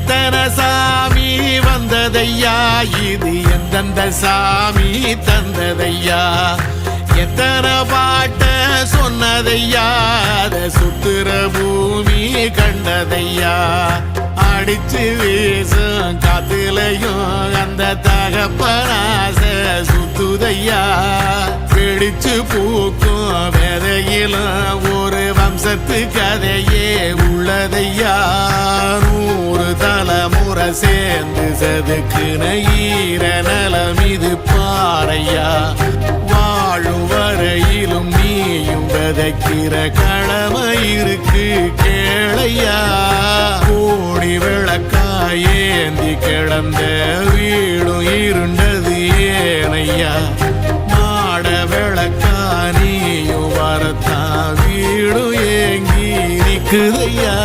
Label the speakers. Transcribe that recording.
Speaker 1: எத்தனை சாமி வந்ததையா, இது எந்தெந்த சாமி தந்ததையா, எத்தனை பாட்ட சொன்னதையா, அத சுத்துற பூமி கண்டதையா, அடிச்சு வீசும் காத்துலையும் அந்த தகப்பனாச சுத்துதையா, பிடிச்சு பூக்கும் விதையிலும் ஒரு வம்சத்து கதையே உள்ளதையா, 100 தலைமுறை சேர்ந்து சதுக்குன ஈர நலம் இது பாறையா, வாழும் வரையிலும் நீயும் விதைக்கிற கடமை இருக்கு கேளையா, கோடி விளக்காயேந்தி கிடந்த வீடும் இருண்டது ஏனையா, மாட விளக்கா நீயும் வரத்தான் வீடும் ஏங்கி நிக்குதையா.